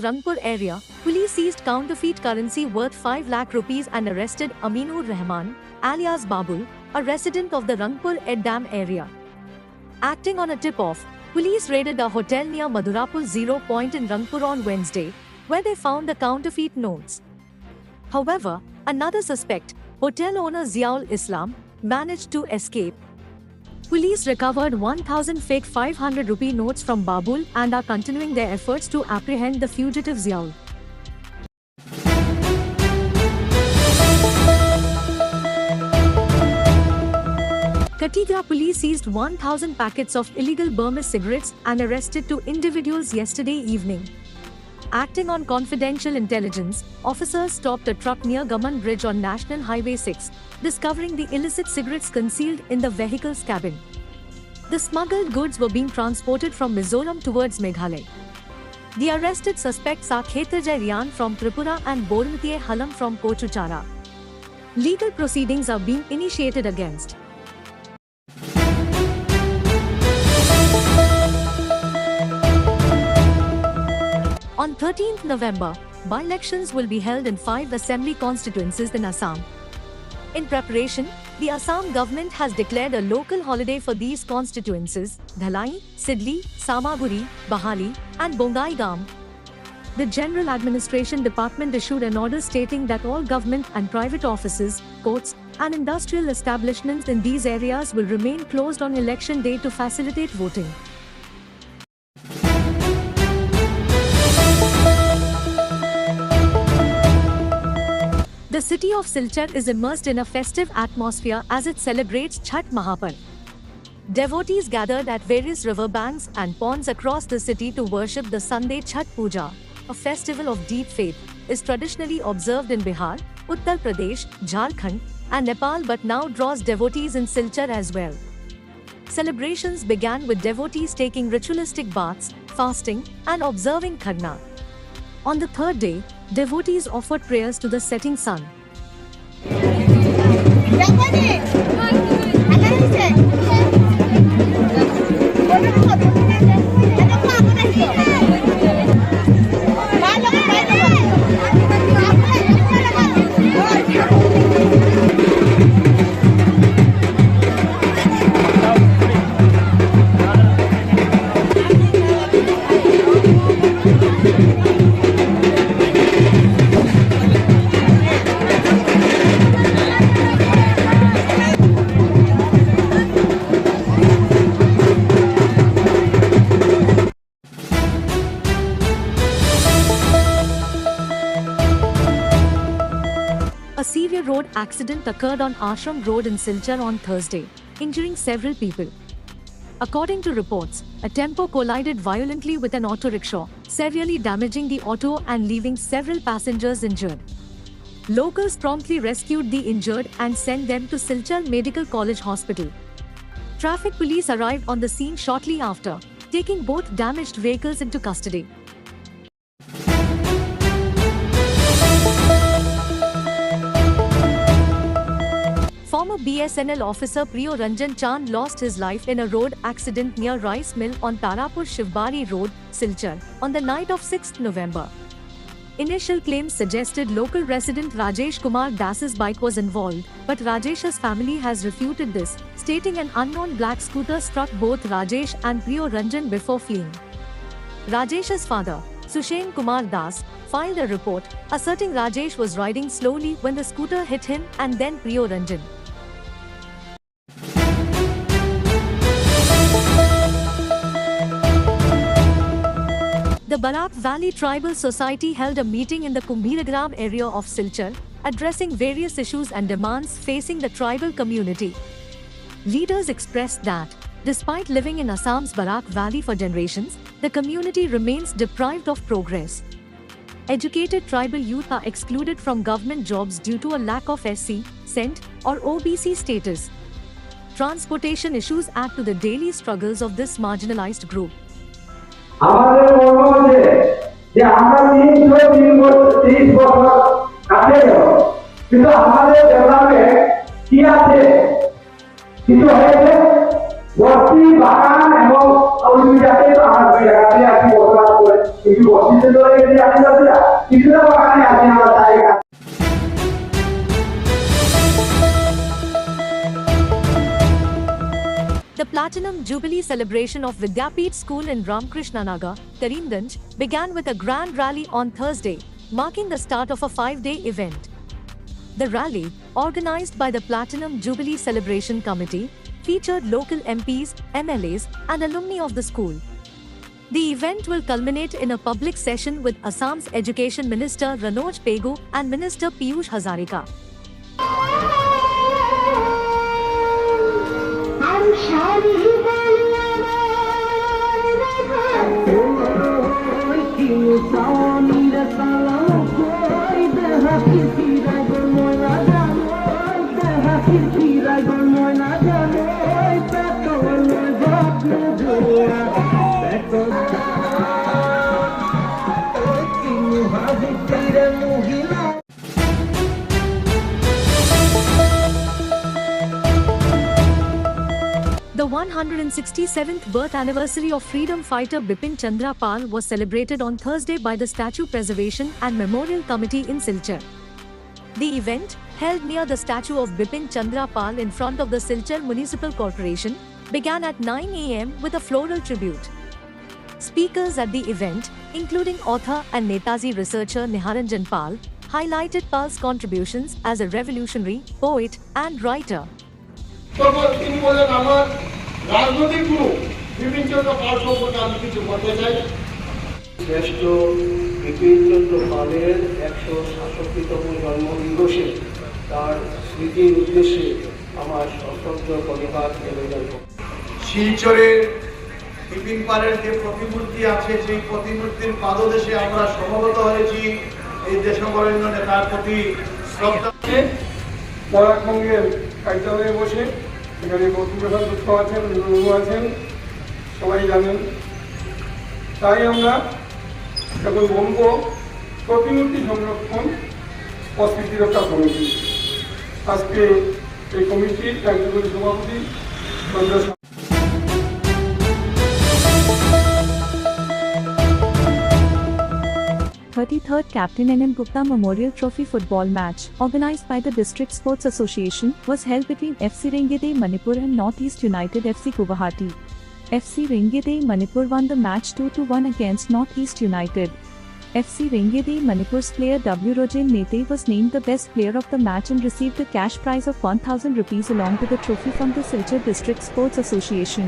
Rangpur area, police seized counterfeit currency worth 5 lakh rupees and arrested Aminur Rahman, alias Babul, a resident of the Rangpur Eddam area. Acting on a tip-off, police raided a hotel near Madhurapur 0 Point in Rangpur on Wednesday, where they found the counterfeit notes. However, another suspect, hotel owner Ziaul Islam, managed to escape. Police recovered 1,000 fake 500 rupee notes from Babul and are continuing their efforts to apprehend the fugitive Ziaul. Kathiawar police seized 1,000 packets of illegal Burmese cigarettes and arrested 2 individuals yesterday evening. Acting on confidential intelligence, officers stopped a truck near Gaman Bridge on National Highway 6, discovering the illicit cigarettes concealed in the vehicle's cabin. The smuggled goods were being transported from Mizoram towards Meghalaya. The arrested suspects are Khetarjay Rian from Tripura and Borumatiye Halam from Kochuchara. Legal proceedings are being initiated against. On 13th November, by-elections will be held in 5 assembly constituencies in Assam. In preparation, the Assam government has declared a local holiday for these constituencies: Dhalai, Sidli, Samaguri, Bahali, and Bongaigam. The General Administration Department issued an order stating that all government and private offices, courts, and industrial establishments in these areas will remain closed on election day to facilitate voting. The city of Silchar is immersed in a festive atmosphere as it celebrates Chhath Mahaparv. Devotees gathered at various riverbanks and ponds across the city to worship the Sunday Chhath Puja, a festival of deep faith, is traditionally observed in Bihar, Uttar Pradesh, Jharkhand, and Nepal but now draws devotees in Silchar as well. Celebrations began with devotees taking ritualistic baths, fasting, and observing Kharna. On the third day, devotees offered prayers to the setting sun. A severe road accident occurred on Ashram Road in Silchar on Thursday, injuring several people. According to reports, a tempo collided violently with an auto rickshaw, severely damaging the auto and leaving several passengers injured. Locals promptly rescued the injured and sent them to Silchar Medical College Hospital. Traffic police arrived on the scene shortly after, taking both damaged vehicles into custody. Former BSNL officer Priyo Ranjan Chand lost his life in a road accident near Rice Mill on Tarapur Shivbari Road, Silchar, on the night of 6th November. Initial claims suggested local resident Rajesh Kumar Das's bike was involved, but Rajesh's family has refuted this, stating an unknown black scooter struck both Rajesh and Priyo Ranjan before fleeing. Rajesh's father, Sushen Kumar Das, filed a report, asserting Rajesh was riding slowly when the scooter hit him and then Priyo Ranjan. The Barak Valley Tribal Society held a meeting in the Kumbhiragram area of Silchar, addressing various issues and demands facing the tribal community. Leaders expressed that, despite living in Assam's Barak Valley for generations, the community remains deprived of progress. Educated tribal youth are excluded from government jobs due to a lack of SC, Cent, or OBC status. Transportation issues add to the daily struggles of this marginalized group. আমাদের মনে হচ্ছে যে আমরা 30 বছর কাটে গেল, কিন্তু আমাদের ডেভেলপমেন্ট কি আছে? কিছু হয়েছে? বস্তি বাগান এবং অভিজাতে আমরা দুই জায়গাতে আছি বসবাস করে কিছু The Platinum Jubilee celebration of Vidyapeeth School in Ramkrishna Nagar, Karimganj, began with a grand rally on Thursday, marking the start of a 5-day event. The rally, organized by the Platinum Jubilee Celebration Committee, featured local MPs, MLAs, and alumni of the school. The event will culminate in a public session with Assam's Education Minister Ranoj Pegu and Minister Piyush Hazarika. The 167th birth anniversary of freedom fighter Bipin Chandra Pal was celebrated on Thursday by the Statue Preservation and Memorial Committee in Silchar. The event, held near the statue of Bipin Chandra Pal in front of the Silchar Municipal Corporation, began at 9 a.m. with a floral tribute. Speakers at the event, including author and Netaji researcher Niharanjan Pal, highlighted Pal's contributions as a revolutionary, poet, and writer. রাজনৈতিক গুরু বিপিন চন্দ্র পাল সম্পর্কে আমি কিছু বলতে চাই। শ্রেষ্ঠ বিপিন চন্দ্র পালের 166তম জন্মদিবসে তার স্মৃতির উদ্দেশ্যে আমার সশ্রদ্ধ পরিবার নিবেদন। শিলচরের বিপিন পালের যে প্রতিমূর্তি আছে সেই প্রতিমূর্তির পাদদেশে আমরা সমবেত হয়েছি এই দেশবরেণ্য নেতার প্রতি শ্রদ্ধা। পরাক্রমের কার্যালয়ে বসে এখানে মধুপ্রসাদ দত্ত আছেন, রঘু আছেন, সবাই জানেন। তাই আমরা এখন বলবো প্রতিমূর্তি সংরক্ষণ ও স্মৃতিরক্ষা কমিটি। আজকে এই কমিটির কার্যকরী সভাপতি 33rd Captain N.M. Gupta Memorial Trophy football match, organized by the District Sports Association, was held between FC Rengide Manipur and Northeast United FC Guwahati. FC Rengide Manipur won the match 2-1 against Northeast United. FC Rengide Manipur's player W. Rojen Nete was named the best player of the match and received a cash prize of 1,000 rupees along with a trophy from the Silchar District Sports Association.